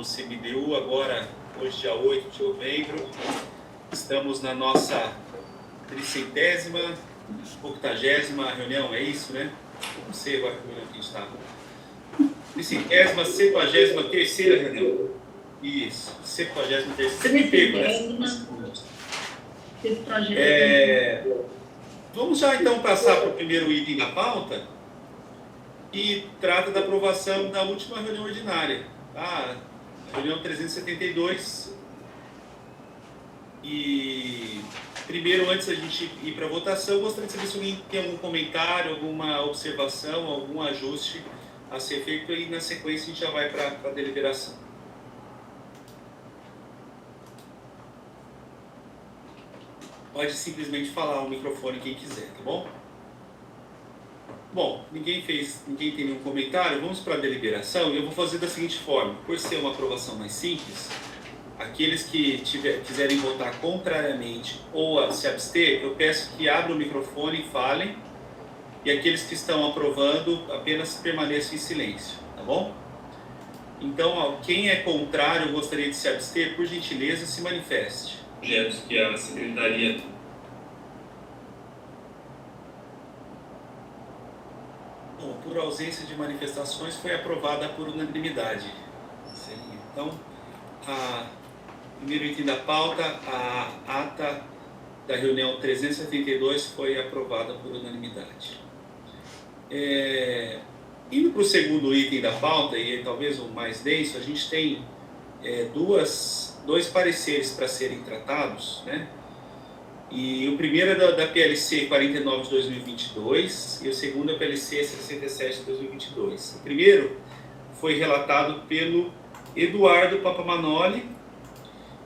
no CBDU, agora, hoje, dia 8 de novembro. Estamos na nossa 300ª, 80ª reunião, é isso, né? Não sei agora que a gente está. 300ª, 73ª reunião. Isso, 73ª. Sempre pego, né? Vamos já então passar para o primeiro item da pauta, que trata da aprovação da última reunião ordinária, a reunião 372. E primeiro, antes da gente ir para a votação, gostaria de saber se alguém tem algum comentário, alguma observação, algum ajuste a ser feito, e na sequência a gente já vai para a deliberação. Pode simplesmente falar ao microfone quem quiser, tá bom? Bom, ninguém tem nenhum comentário, vamos para a deliberação, e eu vou fazer da seguinte forma: por ser uma aprovação mais simples, aqueles que quiserem votar contrariamente ou se abster, eu peço que abram o microfone e falem, e aqueles que estão aprovando apenas permaneçam em silêncio, tá bom? Então, quem é contrário ou gostaria de se abster, por gentileza, se manifeste. Projetos que a Secretaria... Bom, por ausência de manifestações, foi aprovada por unanimidade. Então, primeiro item da pauta, a ata da reunião 372 foi aprovada por unanimidade. Indo para o segundo item da pauta, e talvez o mais denso, a gente tem dois pareceres para serem tratados, né? E o primeiro é da PLC 49 de 2022 e o segundo é a PLC 67 de 2022. O primeiro foi relatado pelo Eduardo Papamanoli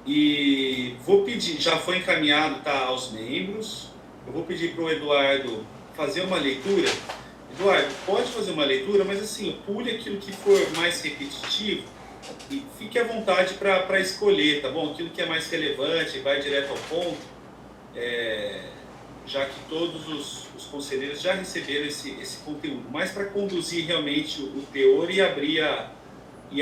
e vou pedir, já foi encaminhado, tá, aos membros. Eu vou pedir para o Eduardo fazer uma leitura. Eduardo, pode fazer uma leitura, mas assim, pule aquilo que for mais repetitivo e fique à vontade para escolher, tá bom? Aquilo que é mais relevante, vai direto ao ponto, já que todos os conselheiros já receberam esse conteúdo, mas para conduzir realmente o teor e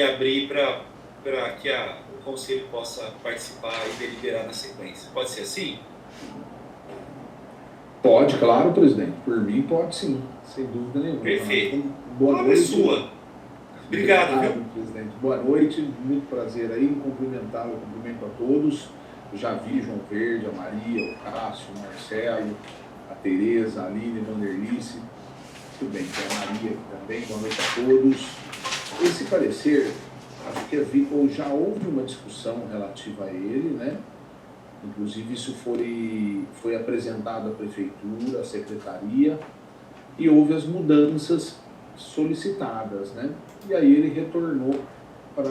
abrir para que o conselho possa participar e deliberar na sequência. Pode ser assim? Pode, claro, presidente. Por mim, pode sim, sem dúvida nenhuma. Perfeito. Boa noite. Sua. Obrigado, viu? Presidente. Boa noite, muito prazer aí em cumprimentá-lo, cumprimento a todos. Eu já vi João Verde, a Maria, o Cássio, o Marcelo, a Tereza, a Aline, a Vanderlice. Tudo bem, tem a Maria aqui também. Boa noite a todos. Esse parecer, acho que já houve uma discussão relativa a ele, né? Inclusive isso foi apresentado à Prefeitura, à Secretaria, e houve as mudanças solicitadas, né? E aí ele retornou para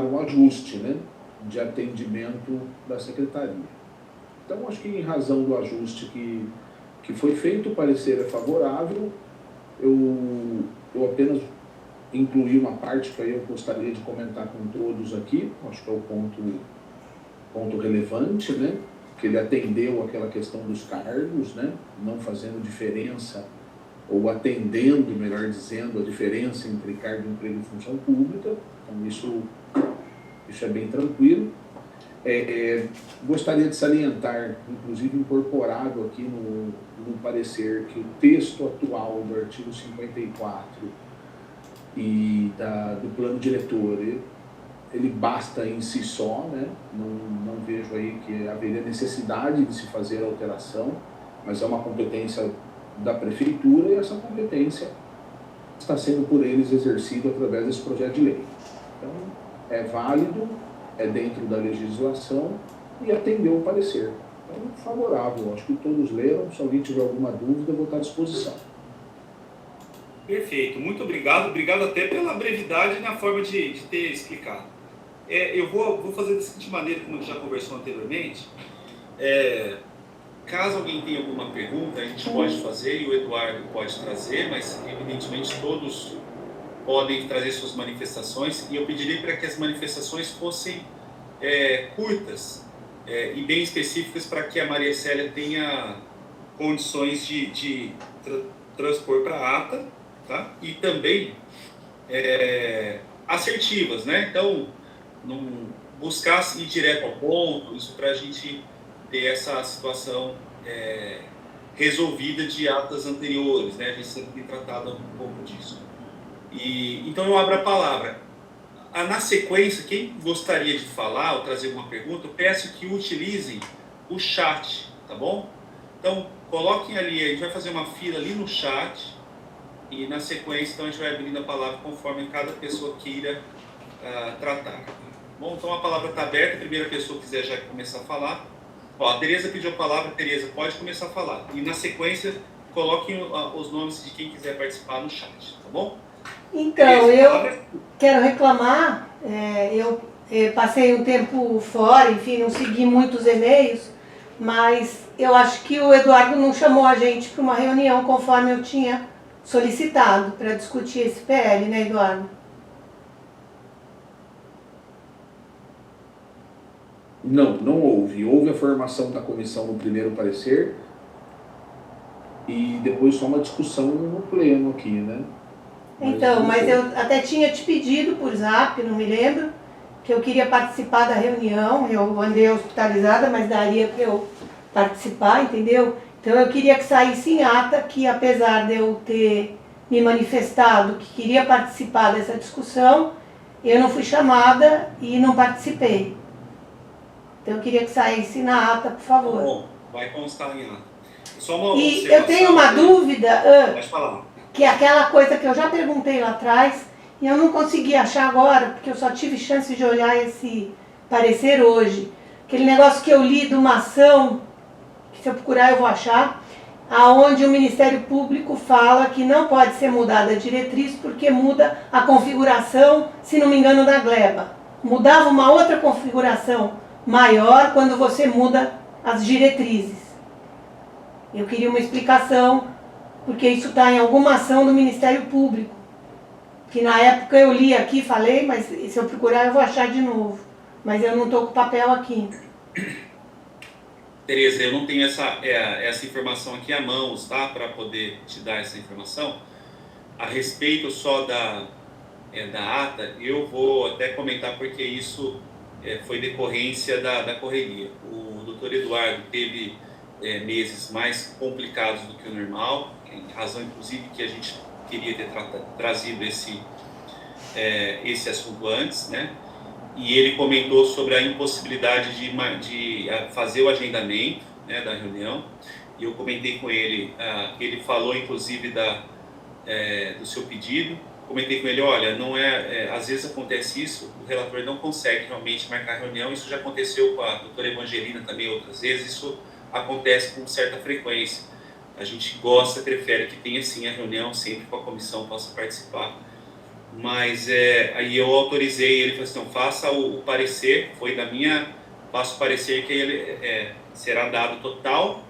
o ajuste, né, de atendimento da Secretaria. Então, acho que em razão do ajuste que foi feito, o parecer é favorável. Eu apenas incluí uma parte que aí eu gostaria de comentar com todos aqui, acho que é o ponto relevante, né, que ele atendeu aquela questão dos cargos, né, não fazendo diferença, ou atendendo, melhor dizendo, a diferença entre cargo de emprego e função pública. Então, isso é bem tranquilo. Gostaria de salientar, inclusive incorporado aqui no parecer, que o texto atual do artigo 54 e do plano diretor, ele basta em si só, né? Não vejo aí que haveria necessidade de se fazer alteração, mas é uma competência da Prefeitura e essa competência está sendo por eles exercida através desse projeto de lei. Então, é válido, é dentro da legislação e atendeu o parecer. Então, favorável, acho que todos leram. Se alguém tiver alguma dúvida, eu vou estar à disposição. Perfeito, muito obrigado. Obrigado até pela brevidade na forma de ter explicado. Eu vou fazer da seguinte maneira, como a gente já conversou anteriormente. Caso alguém tenha alguma pergunta, a gente pode fazer e o Eduardo pode trazer, mas evidentemente todos podem trazer suas manifestações, e eu pediria para que as manifestações fossem curtas e bem específicas, para que a Maria Célia tenha condições de transpor para a ata, tá? E também assertivas, né? Então, não buscar ir direto ao ponto, isso para a gente ter essa situação resolvida de atas anteriores, né? A gente sempre tem tratado um pouco disso. Então, eu abro a palavra. Na sequência, quem gostaria de falar ou trazer alguma pergunta, eu peço que utilizem o chat, tá bom? Então, coloquem ali, a gente vai fazer uma fila ali no chat e na sequência, então, a gente vai abrindo a palavra conforme cada pessoa queira tratar. Bom, então a palavra está aberta, a primeira pessoa que quiser já começar a falar. Ó, a Tereza pediu a palavra, Tereza, pode começar a falar. E na sequência, coloquem os nomes de quem quiser participar no chat, tá bom? Então, eu quero reclamar, eu passei um tempo fora, enfim, não segui muitos e-mails, mas eu acho que o Eduardo não chamou a gente para uma reunião conforme eu tinha solicitado para discutir esse PL, né, Eduardo? Não houve. Houve a formação da comissão no primeiro parecer e depois só uma discussão no pleno aqui, né? Então, mas eu até tinha te pedido por zap, não me lembro, que eu queria participar da reunião. Eu andei hospitalizada, mas daria para eu participar, entendeu? Então eu queria que saísse em ata que, apesar de eu ter me manifestado que queria participar dessa discussão, eu não fui chamada e não participei. Então eu queria que saísse na ata, por favor. Bom, vai constar em ata. E eu tenho uma dúvida, pode falar. Que é aquela coisa que eu já perguntei lá atrás e eu não consegui achar agora, porque eu só tive chance de olhar esse parecer hoje. Aquele negócio que eu li de uma ação, que se eu procurar eu vou achar, aonde o Ministério Público fala que não pode ser mudada a diretriz porque muda a configuração, se não me engano, da gleba. Mudava uma outra configuração maior quando você muda as diretrizes. Eu queria uma explicação, porque isso está em alguma ação do Ministério Público. Que na época eu li aqui, falei, mas se eu procurar eu vou achar de novo. Mas eu não estou com o papel aqui. Tereza, eu não tenho essa informação aqui à mão, tá? Para poder te dar essa informação. A respeito só da ata, eu vou até comentar porque isso foi decorrência da correria. O doutor Eduardo teve meses mais complicados do que o normal, em razão inclusive que a gente queria ter trazido esse assunto antes, né? E ele comentou sobre a impossibilidade de fazer o agendamento, né, da reunião, e eu comentei com ele, ele falou inclusive do seu pedido, comentei com ele, olha, não às vezes acontece isso, o relator não consegue realmente marcar a reunião, isso já aconteceu com a doutora Evangelina também outras vezes, isso acontece com certa frequência. A gente gosta, prefere que tenha sim a reunião, sempre com a comissão possa participar. Mas aí eu autorizei, ele falou assim, então, faça o parecer, faça o parecer que ele será dado total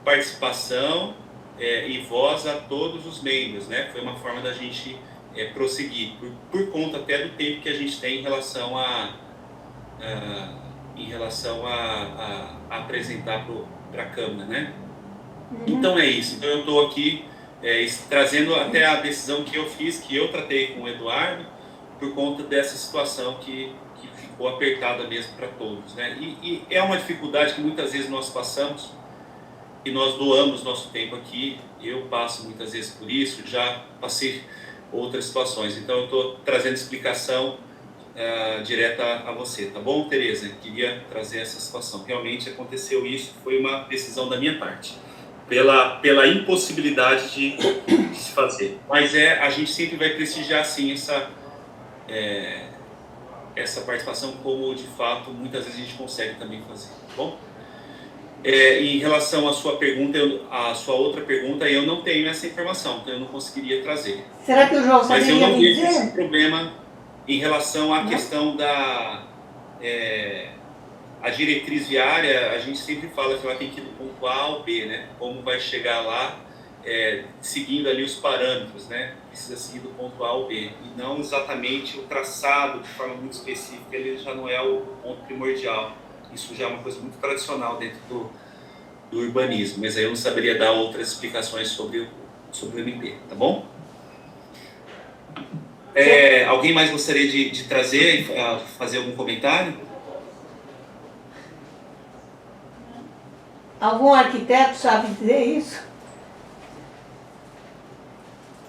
participação e voz a todos os membros, né? Foi uma forma da gente prosseguir, por conta até do tempo que a gente tem em relação a apresentar para a Câmara, né? Então é isso. Então eu estou aqui trazendo até a decisão que eu fiz, que eu tratei com o Eduardo, por conta dessa situação que ficou apertada mesmo para todos, né? E é uma dificuldade que muitas vezes nós passamos e nós doamos nosso tempo aqui. Eu passo muitas vezes por isso, já passei outras situações. Então eu estou trazendo explicação direta a você, tá bom, Tereza? Queria trazer essa situação. Realmente aconteceu isso, foi uma decisão da minha parte. Pela impossibilidade de se fazer. Mas a gente sempre vai prestigiar, sim, essa participação, como, de fato, muitas vezes a gente consegue também fazer, tá bom? Em relação à sua pergunta, a sua outra pergunta, eu não tenho essa informação, então eu não conseguiria trazer. Será que o João saberia dizer? Mas eu não vejo dizer? esse problema em relação à questão a diretriz viária, a gente sempre fala que ela tem que ir do ponto A ao B, né? Como vai chegar lá, seguindo ali os parâmetros, né? Precisa seguir do ponto A ao B. E não exatamente o traçado de forma muito específica, ele já não é o ponto primordial. Isso já é uma coisa muito tradicional dentro do urbanismo. Mas aí eu não saberia dar outras explicações sobre o MP, tá bom? Alguém mais gostaria de trazer, fazer algum comentário? Algum arquiteto sabe dizer isso?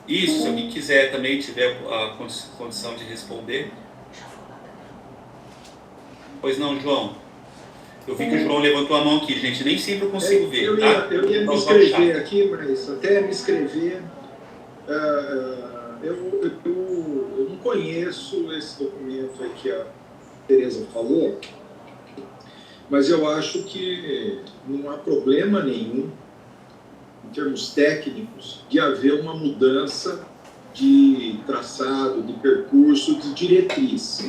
Isso, se alguém quiser também tiver a condição de responder. Pois não, João? Eu vi que o João levantou a mão aqui, gente. Nem sempre eu consigo ver, eu tá? Eu ia me inscrever aqui, mas até me inscrever, eu não conheço esse documento aí que a Tereza falou, mas eu acho que não há problema nenhum, em termos técnicos, de haver uma mudança de traçado, de percurso, de diretriz.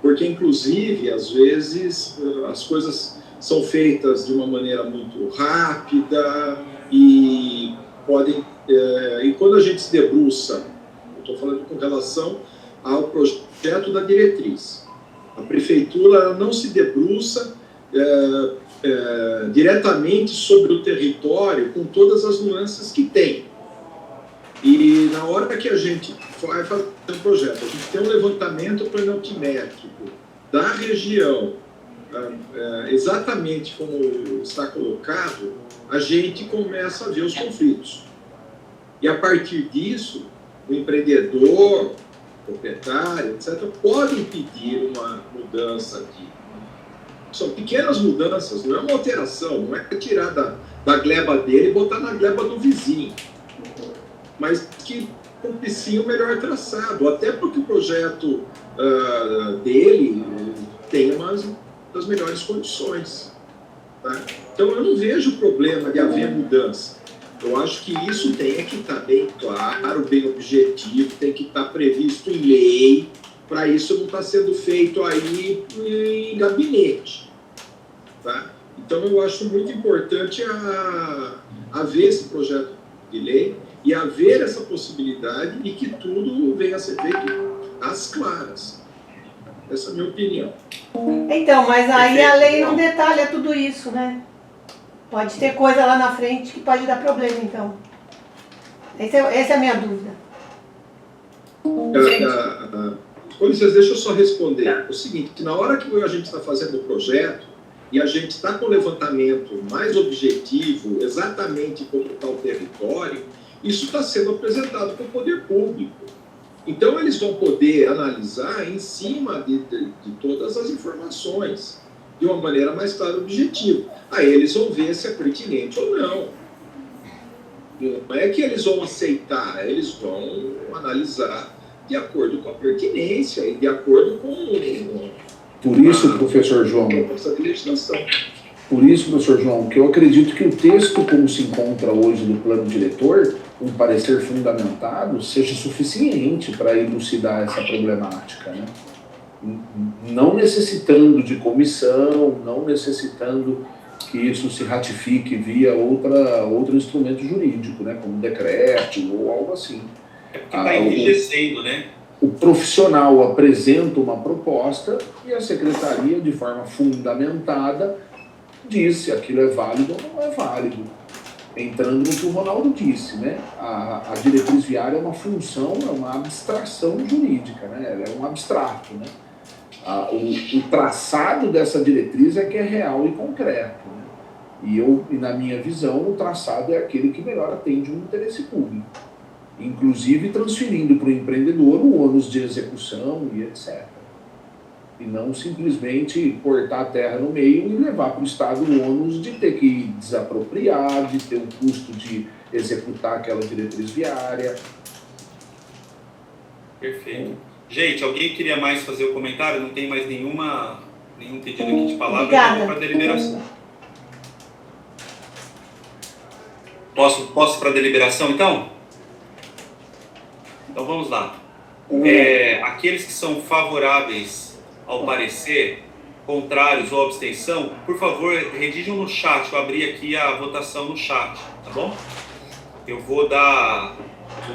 Porque, inclusive, às vezes, as coisas são feitas de uma maneira muito rápida e podem... E quando a gente se debruça, eu estou falando com relação ao projeto da diretriz, a prefeitura ela não se debruça diretamente sobre o território com todas as nuances que tem. E na hora que a gente vai fazer um projeto, a gente tem um levantamento planimétrico da região, exatamente como está colocado, a gente começa a ver os conflitos. E a partir disso, o empreendedor, o proprietário, etc., podem pedir uma mudança de... São pequenas mudanças, não é uma alteração, não é tirar da gleba dele e botar na gleba do vizinho, mas que propicia o melhor traçado, até porque o projeto dele tem umas das melhores condições. Tá? Então, eu não vejo problema de haver mudança. Eu acho que isso tem que estar bem claro, bem objetivo, tem que estar previsto em lei, para isso não estar sendo feito aí em gabinete. Tá? Então, eu acho muito importante haver esse projeto de lei e haver essa possibilidade e que tudo venha a ser feito às claras. Essa é a minha opinião. Então, mas aí a lei não detalha tudo isso, né? Pode ter coisa lá na frente que pode dar problema, então. Essa é a minha dúvida. Com licença, deixa eu só responder. É o seguinte, que na hora que a gente está fazendo o projeto e a gente está com o levantamento mais objetivo, exatamente como está o território, isso está sendo apresentado para o poder público. Então, eles vão poder analisar em cima de todas as informações, de uma maneira mais clara e objetiva. Aí eles vão ver se é pertinente ou não. Não é que eles vão aceitar, eles vão analisar de acordo com a pertinência e de acordo com... Por isso, professor João... Por isso, professor João, que eu acredito que o texto como se encontra hoje no plano diretor, um parecer fundamentado, seja suficiente para elucidar essa problemática, né? Não necessitando de comissão, não necessitando que isso se ratifique via outro instrumento jurídico, né? Como decreto ou algo assim. É porque está enrijecendo, né? O profissional apresenta uma proposta e a secretaria, de forma fundamentada, diz se aquilo é válido ou não é válido. Entrando no que o Ronaldo disse, né? A diretriz viária é uma função, é uma abstração jurídica, né? Ela é um abstrato, né? O traçado dessa diretriz é que é real e concreto, né? E na minha visão, o traçado é aquele que melhor atende o interesse público, inclusive transferindo para o empreendedor o ônus de execução e etc. E não simplesmente cortar a terra no meio e levar para o Estado o ônus de ter que desapropriar, de ter o custo de executar aquela diretriz viária. Perfeito. Gente, alguém queria mais fazer o comentário? Não tem mais nenhum pedido aqui de palavra. Obrigada. Eu vou para a deliberação. Posso para a deliberação, então? Então vamos lá. Aqueles que são favoráveis ao parecer, contrários ou abstenção, por favor, redigam no chat. Eu abri aqui a votação no chat, tá bom? Eu vou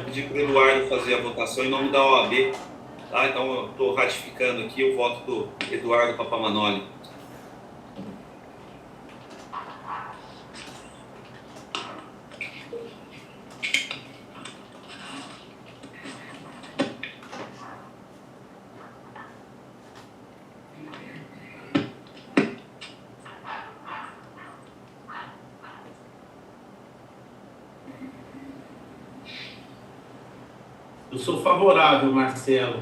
pedir para o Eduardo fazer a votação em nome da OAB, tá? Então eu estou ratificando aqui o voto do Eduardo Papamanoli. Eu sou favorável, Marcelo.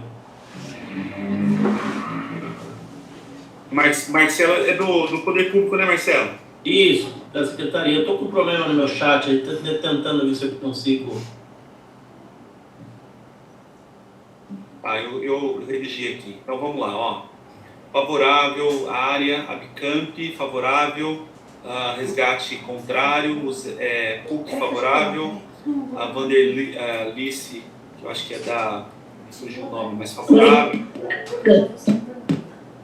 Marcelo é do Poder Público, né, Marcelo? Isso, da Secretaria. Eu estou com um problema no meu chat, aí estou tentando ver se eu consigo. Eu redigi aqui. Então vamos lá, ó. Favorável a área, a Bicamp, favorável, resgate contrário, PUC favorável, a Vanderlice, que eu acho que é da... surgiu o nome, mas favorável.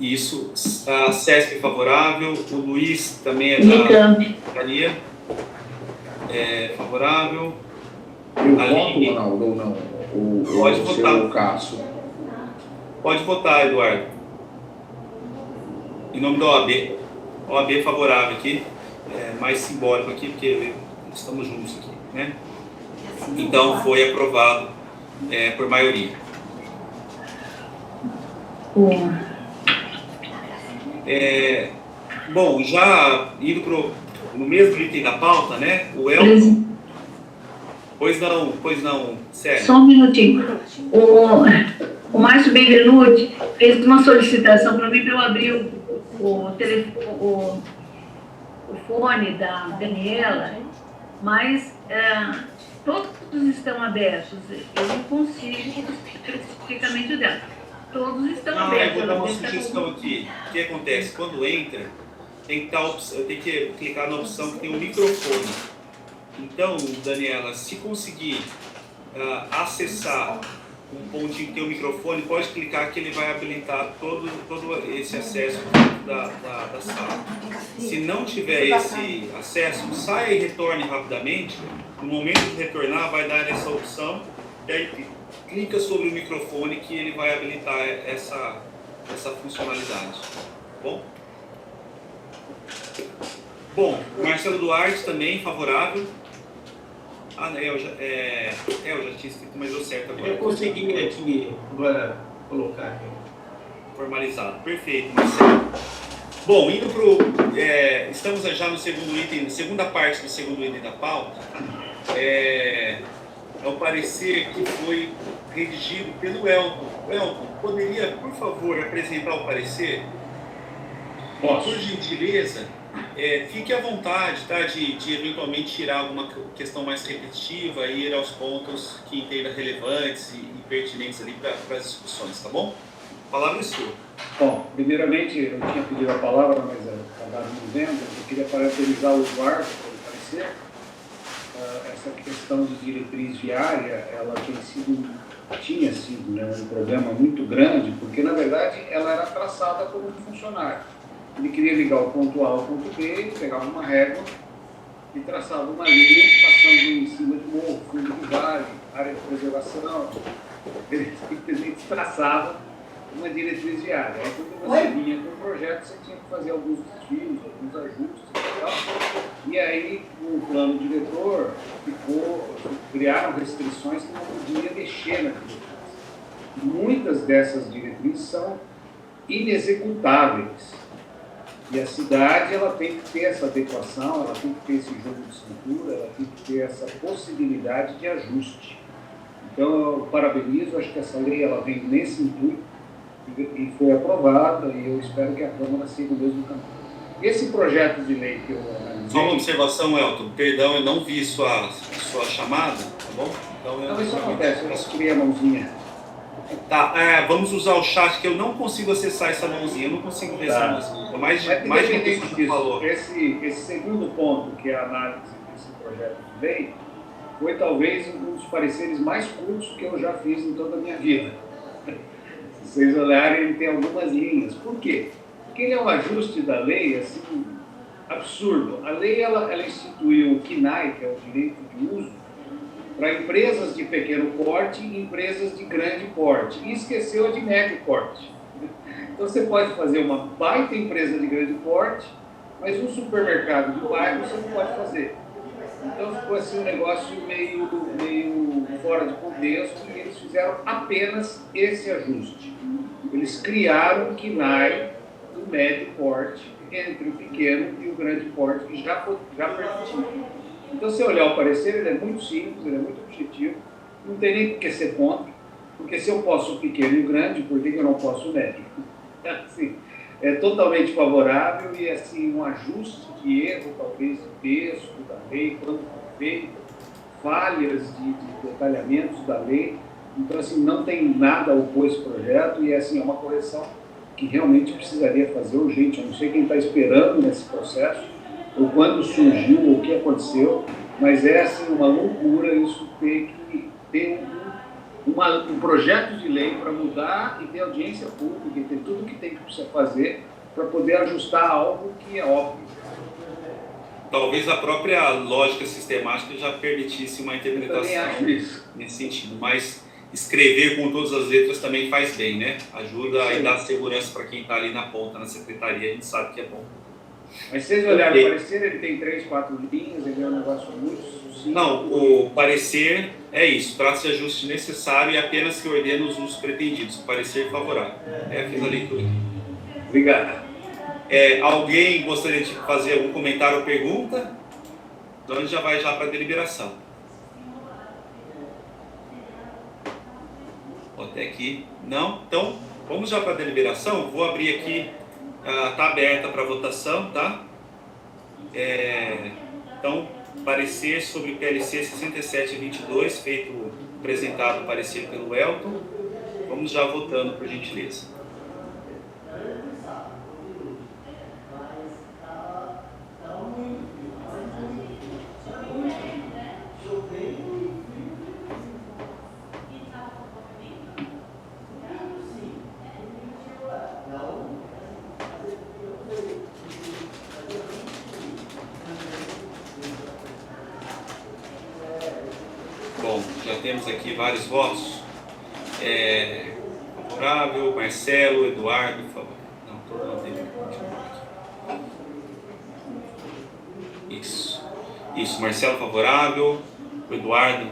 Isso, a CESP favorável, o Luiz também é da Secretaria, favorável. Eu voto, Ronaldo, ou não? Pode votar. Cássio. Pode votar, Eduardo. Em nome da OAB. OAB favorável aqui, mais simbólico aqui, porque estamos juntos aqui, né? Então, foi aprovado por maioria. Bom, já indo no mesmo item da pauta, né? O Elton. Pois não, sério. Só um minutinho. O Márcio Benvenuti fez uma solicitação para mim para eu abrir o fone da Daniela, mas todos estão abertos. Eu não consigo especificamente dela. Todos estão abertos. Eu vou dar uma sugestão aqui. O que acontece? Quando entra, tem que clicar na opção que tem o microfone. Então, Daniela, se conseguir acessar um pontinho que tem o microfone, pode clicar que ele vai habilitar todo esse acesso da sala. Se não tiver esse acesso, saia e retorne rapidamente. No momento de retornar, vai dar essa opção, e aí clica sobre o microfone que ele vai habilitar essa funcionalidade. Bom? Bom, Marcelo Duarte também favorável. Eu já tinha escrito, mas deu certo agora. Eu consegui aqui agora colocar aqui. Formalizado. Perfeito, Marcelo. Bom, indo estamos já no segundo item, segunda parte do segundo item da pauta. É o parecer que foi redigido pelo Elton. Elton, poderia, por favor, apresentar o parecer? Posso. Por gentileza, fique à vontade, tá, de eventualmente tirar alguma questão mais repetitiva e ir aos pontos que entenda relevantes e pertinentes ali para as discussões, tá bom? A palavra é sua. Bom, primeiramente, eu tinha pedido a palavra, mas acabaram me vendo. Eu queria parabenizar o Eduardo pelo parecer. Essa questão de diretriz viária, ela tinha sido, né, um problema muito grande, porque, na verdade, ela era traçada por um funcionário. Ele queria ligar o ponto A ao ponto B, ele pegava uma régua e traçava uma linha passando em cima de morro, fundo de vale, área de preservação. Ele simplesmente traçava uma diretriz viária. Aí, quando você vinha com o projeto, você tinha que fazer alguns desvios, alguns ajustes e tal. E aí, o plano diretor criaram restrições que não podia mexer na diretriz. Muitas dessas diretrizes são inexecutáveis. E a cidade, ela tem que ter essa adequação, ela tem que ter esse jogo de cintura, ela tem que ter essa possibilidade de ajuste. Então, eu parabenizo, acho que essa lei ela vem nesse intuito e foi aprovada, e eu espero que a Câmara siga o mesmo caminho. Esse projeto de lei que eu analisei... Só uma observação, Elton. Perdão, eu não vi sua chamada, tá bom? Então, não, isso acontece, eu tirei a mãozinha. Tá, vamos usar o chat, que eu não consigo acessar essa mãozinha, eu não consigo ver essa mãozinha. Mais de uma pessoa que falou. Esse segundo ponto, que é a análise desse projeto de lei, foi talvez um dos pareceres mais curtos que eu já fiz em toda a minha vida. Se vocês olharem, ele tem algumas linhas. Por quê? Porque ele é um ajuste da lei, assim, absurdo. A lei, ela instituiu o KNAI, que é o direito de uso, para empresas de pequeno porte e empresas de grande porte, e esqueceu a de médio porte. Então, você pode fazer uma baita empresa de grande porte, mas um supermercado de bairro você não pode fazer. Então, ficou assim um negócio meio fora de contexto, e eles fizeram apenas esse ajuste. Eles criaram o KNAI do médio porte entre o pequeno e o grande porte, que já permitia. Então, se olhar o parecer, ele é muito simples, ele é muito objetivo, não tem nem por que ser contra. Porque se eu posso o pequeno e o grande, por que eu não posso o médio? Assim, é totalmente favorável e assim, um ajuste de erro, talvez, de texto da lei, quando for feito, falhas de detalhamentos da lei. Então, assim, não tem nada a opor esse projeto e, assim, é uma correção que realmente precisaria fazer urgente. Eu não sei quem está esperando nesse processo, ou quando surgiu, ou o que aconteceu, mas é, assim, uma loucura isso ter que ter um projeto de lei para mudar e ter audiência pública e ter tudo que tem que precisa fazer para poder ajustar algo que é óbvio. Talvez a própria lógica sistemática já permitisse uma interpretação nesse sentido, mas escrever com todas as letras também faz bem, né? Ajuda e dá segurança para quem está ali na ponta, na secretaria, a gente sabe que é bom. Mas vocês olharam o parecer, ele tem 3, 4 linhas, ele é um negócio muito sucinto. Não, o parecer é isso, trata-se de ajuste necessário e apenas que ordena os usos pretendidos. O parecer favorável. Fiz a leitura. Obrigado. Alguém gostaria de fazer algum comentário ou pergunta? Então a gente já vai para a deliberação. Até aqui. Não? Então, vamos já para a deliberação. Vou abrir aqui, está aberta para votação, tá? Então, parecer sobre o PLC 6722, apresentado parecer pelo Elton. Vamos já votando, por gentileza. Bom, já temos aqui vários votos. Favorável, Marcelo, Eduardo, por favor. Não, todo mundo tem. Isso, Marcelo favorável, o Eduardo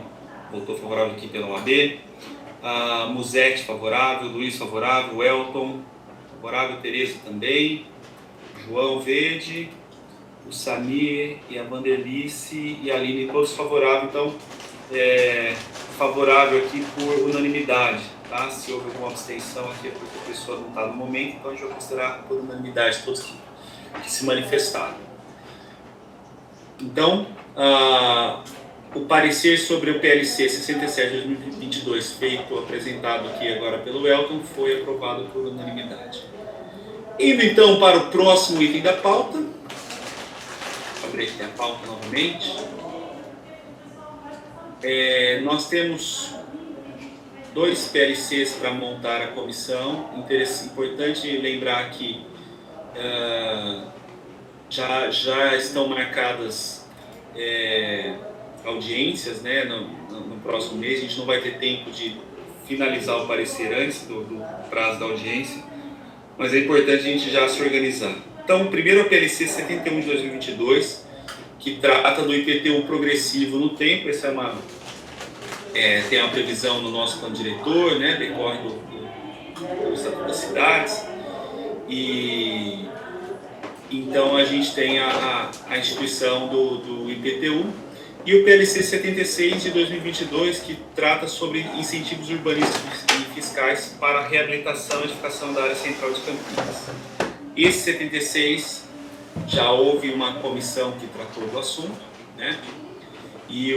votou favorável aqui pela OAB, Musete favorável, Luiz favorável, Elton favorável, Tereza também, João Verde, o Samir e a Vanderlice e a Aline, todos favoráveis. Então, favorável aqui por unanimidade, tá? Se houve alguma abstenção aqui é porque a pessoa não está no momento, então a gente vai considerar por unanimidade todos que se manifestaram. Então, o parecer sobre o PLC 67/2022, apresentado aqui agora pelo Elton, foi aprovado por unanimidade. Indo então para o próximo item da pauta, vou abrir aqui a pauta novamente. Nós temos 2 PLCs para montar a comissão. Importante lembrar que já estão marcadas audiências, né, no próximo mês. A gente não vai ter tempo de finalizar o parecer antes do prazo da audiência, mas é importante a gente já se organizar. Então, o primeiro é o PLC 71 de 2022, que trata do IPTU progressivo no tempo. Essa tem uma previsão no nosso plano diretor, né, decorre do Estatuto das Cidades, e então a gente tem a instituição do IPTU, e o PLC 76 de 2022, que trata sobre incentivos urbanísticos e fiscais para a reabilitação e edificação da área central de Campinas. Esse 76 já houve uma comissão que tratou do assunto, né? E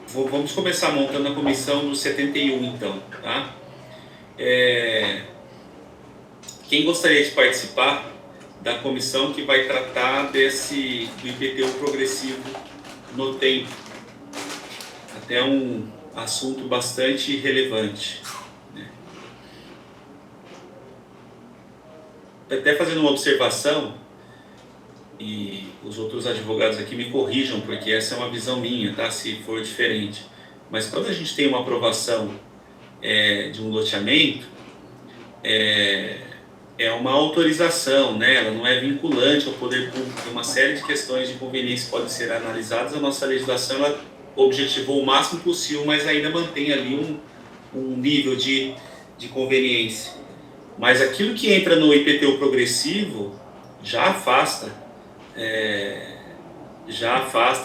vamos começar montando a comissão do 71, então, tá? Quem gostaria de participar da comissão que vai tratar do IPTU progressivo no tempo? Até um assunto bastante relevante, né? Até fazendo uma observação, e os outros advogados aqui me corrijam, porque essa é uma visão minha, tá? Se for diferente. Mas quando a gente tem uma aprovação de um loteamento, é uma autorização, né? Ela não é vinculante ao poder público. Tem uma série de questões de conveniência que podem ser analisadas. A nossa legislação ela objetivou o máximo possível, mas ainda mantém ali um nível de conveniência. Mas aquilo que entra no IPTU progressivo já afasta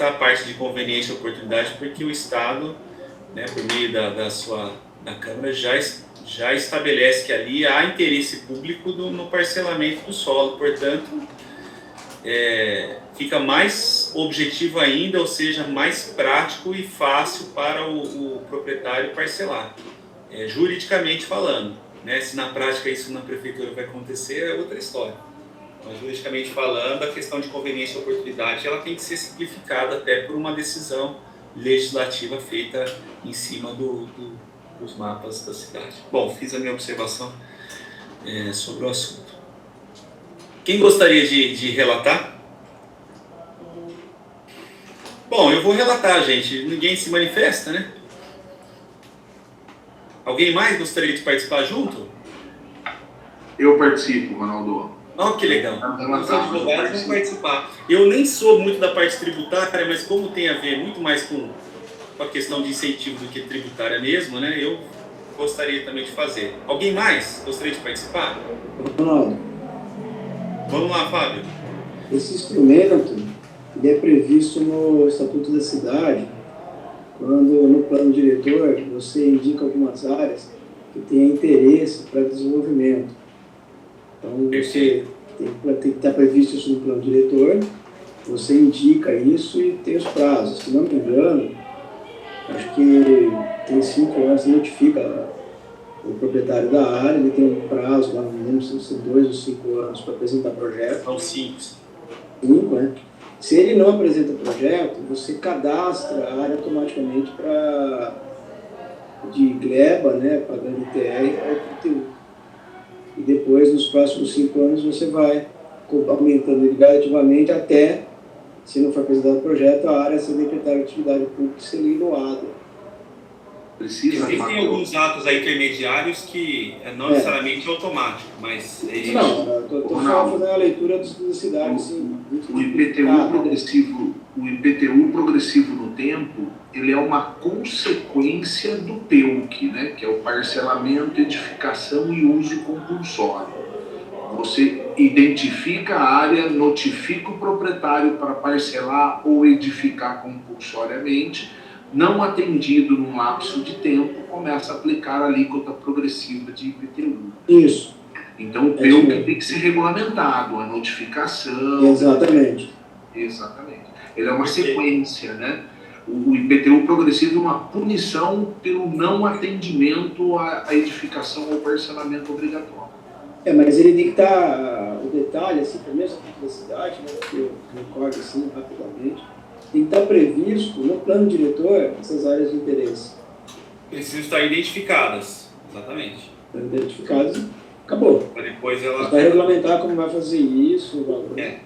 a parte de conveniência e oportunidade, porque o Estado, né, por meio da sua A Câmara já estabelece que ali há interesse público no parcelamento do solo, portanto, fica mais objetivo ainda, ou seja, mais prático e fácil para o proprietário parcelar, juridicamente falando, né? Se na prática isso na prefeitura vai acontecer, é outra história. Mas juridicamente falando, a questão de conveniência e oportunidade ela tem que ser simplificada até por uma decisão legislativa feita em cima dos mapas da cidade. Bom, fiz a minha observação sobre o assunto. Quem gostaria de relatar? Bom, eu vou relatar, gente. Ninguém se manifesta, né? Alguém mais gostaria de participar junto? Eu participo, Ronaldo. Oh, que legal. Os advogados vão participar. Eu nem sou muito da parte tributária, mas como tem a ver muito mais com a questão de incentivo do que tributária mesmo, né? Eu gostaria também de fazer. Alguém mais gostaria de participar? Ronaldo, Vamos lá, Fábio. esse instrumento ele é previsto no Estatuto da Cidade, quando no plano diretor você indica algumas áreas que tenha interesse para desenvolvimento. Então você tem que estar previsto isso no plano diretor, você indica isso e tem os prazos. Se não me engano, acho que tem 5 anos, você notifica o proprietário da área, ele tem um prazo, lá não lembro se são 2 ou 5 anos para apresentar projeto. São 5. 5, né? Se ele não apresenta projeto, você cadastra a área automaticamente de gleba, né, pagando ITR ao IPTU. E depois, nos próximos 5 anos, você vai aumentando ele gradativamente até, se não for apresentado projeto, a área ser decretada de atividade pública e ser leiloada. Existem alguns atos aí intermediários que não necessariamente é automático, mas... Não, eu estou só fazendo a leitura da cidade, assim. O IPTU progressivo no tempo, ele é uma consequência do PEUC, né, que é o parcelamento, edificação e uso compulsório. Você identifica a área, notifica o proprietário para parcelar ou edificar compulsoriamente, não atendido num lapso de tempo, começa a aplicar a alíquota progressiva de IPTU. Isso. Então o PEUC tem que ser regulamentado, a notificação... Exatamente. Exatamente. Ele é uma sequência, né? O IPTU progressivo é uma punição pelo não atendimento à edificação ou parcelamento obrigatório. Mas ele tem que estar, o detalhe, assim, pelo menos aqui da cidade, né, que eu recordo assim rapidamente, tem que estar previsto no plano diretor essas áreas de interesse. Precisam estar identificadas, exatamente. Estão identificadas, acabou. Para depois ela... Vai regulamentar como vai fazer isso.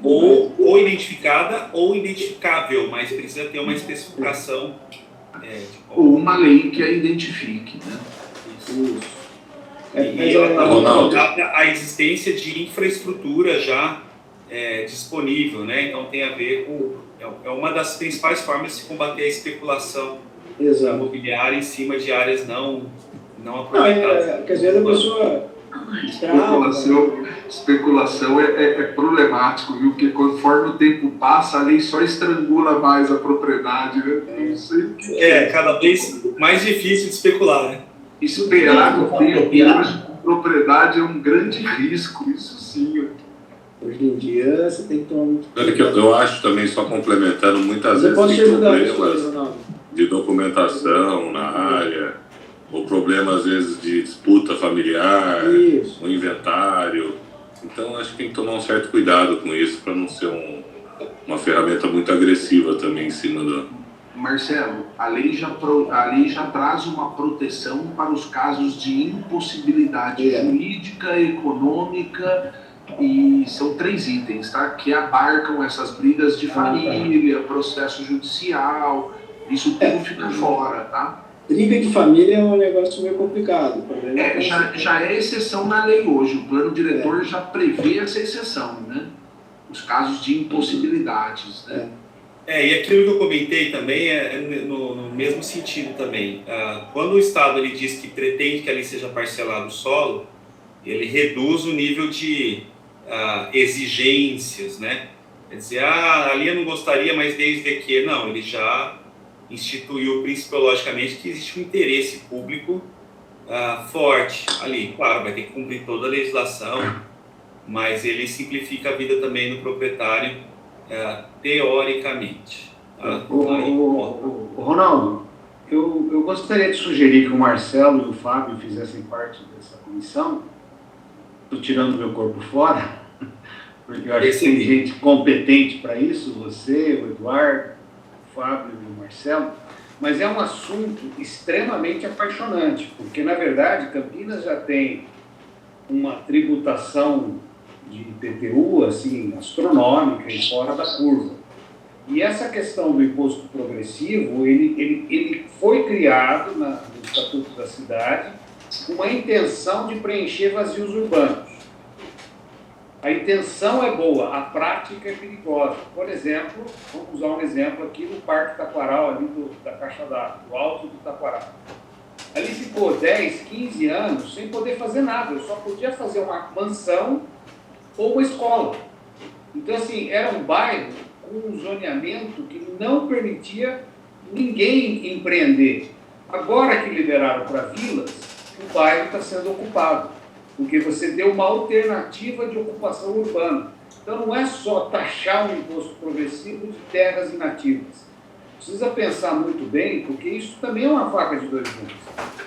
Ou identificada ou identificável, mas precisa ter uma especificação. Ou uma lei que a identifique, né? Isso. E ela está voltada à existência de infraestrutura já disponível, né? Então tem a ver com... É uma das principais formas de se combater a especulação imobiliária em cima de áreas não aproveitadas. Porque às vezes a pessoa... Especulação é problemático, viu? Porque conforme o tempo passa, a lei só estrangula mais a propriedade, né? Não sei o que cada vez mais difícil de especular, né? Esperar no tempo hoje com propriedade é um grande risco, isso sim. Hoje em dia você tem que tomar muito cuidado. Eu acho também, só complementando, muitas vezes tem problemas de documentação na área, ou problema às vezes de disputa familiar, no inventário. Então acho que tem que tomar um certo cuidado com isso para não ser uma ferramenta muito agressiva também em cima do... Marcelo, a lei já traz uma proteção para os casos de impossibilidade jurídica, econômica, e são 3 itens, tá? Que abarcam essas brigas de família, processo judicial, isso tudo fica fora, tá? Briga de família é um negócio meio complicado. Já é exceção na lei hoje, o plano diretor já prevê essa exceção, né? Os casos de impossibilidades, né? E aquilo que eu comentei também no mesmo sentido também. Quando o Estado ele diz que pretende que ali seja parcelado o solo, ele reduz o nível de exigências, né? Quer dizer, ali eu não gostaria, mas desde que... Não, ele já instituiu principiologicamente que existe um interesse público forte ali. Claro, vai ter que cumprir toda a legislação, mas ele simplifica a vida também do proprietário, teoricamente. Tá? Ronaldo, eu gostaria de sugerir que o Marcelo e o Fábio fizessem parte dessa comissão. Estou tirando meu corpo fora, porque eu acho que tem gente competente para isso, você, o Eduardo, o Fábio e o Marcelo, mas é um assunto extremamente apaixonante, porque, na verdade, Campinas já tem uma tributação de IPTU, assim, astronômica e fora da curva. E essa questão do imposto progressivo, ele foi criado no Estatuto da Cidade com uma intenção de preencher vazios urbanos. A intenção é boa, a prática é perigosa. Por exemplo, vamos usar um exemplo aqui no Parque Taquaral, ali da Caixa d'Água, do Alto do Taquaral. Ali ficou 10, 15 anos sem poder fazer nada, eu só podia fazer uma mansão ou uma escola. Então, assim, era um bairro com um zoneamento que não permitia ninguém empreender. Agora que liberaram para vilas, o bairro está sendo ocupado, porque você deu uma alternativa de ocupação urbana. Então, não é só taxar um imposto progressivo de terras inativas. Precisa pensar muito bem, porque isso também é uma faca de dois gumes.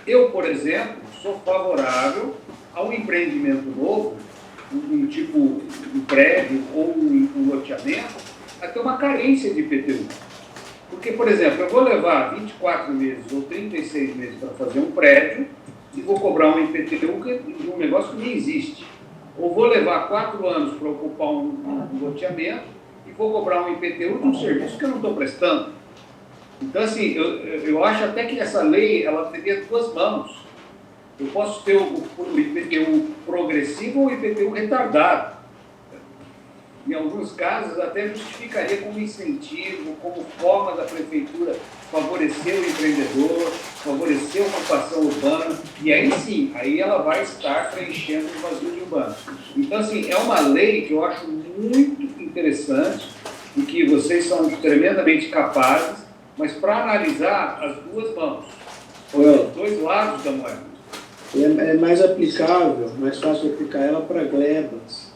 Eu, por exemplo, sou favorável ao empreendimento novo, tipo um prédio ou um loteamento, a ter uma carência de IPTU. Porque, por exemplo, eu vou levar 24 meses ou 36 meses para fazer um prédio e vou cobrar um IPTU de um negócio que nem existe. Ou vou levar 4 anos para ocupar um loteamento e vou cobrar um IPTU de um serviço que eu não estou prestando. Então, assim, eu acho até que essa lei, ela teria duas mãos. Eu posso ter o IPTU progressivo ou o IPTU retardado. Em alguns casos, até justificaria como incentivo, como forma da prefeitura favorecer o empreendedor, favorecer a ocupação urbana, e aí sim, aí ela vai estar preenchendo os vazios urbanos. Então, assim, é uma lei que eu acho muito interessante e que vocês são tremendamente capazes, mas para analisar as duas mãos, os dois lados da moeda. É mais aplicável, mais fácil de aplicar ela para glebas,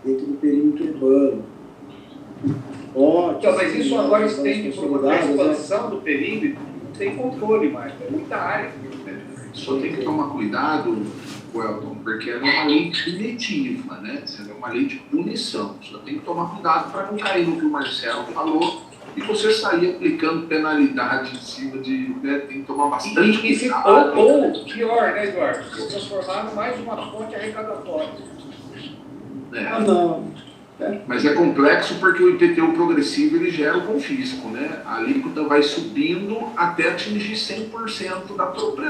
dentro do perímetro urbano. Então, mas isso agora estende para a expansão do perímetro, não tem controle mais, é muita área. Só tem que tomar cuidado, Welton, porque ela é uma lei punitiva, né? Ela é uma lei de punição. Só tem que tomar cuidado para não cair no que o Marcelo falou e você sair aplicando penalidade em cima de... Né? Tem que tomar bastante cuidado. Ou pior, né, Eduardo? Se transformar em mais uma fonte arrecadatória. Não. Mas é complexo porque o IPTU progressivo ele gera o confisco, né? A alíquota vai subindo até atingir 100% da propriedade.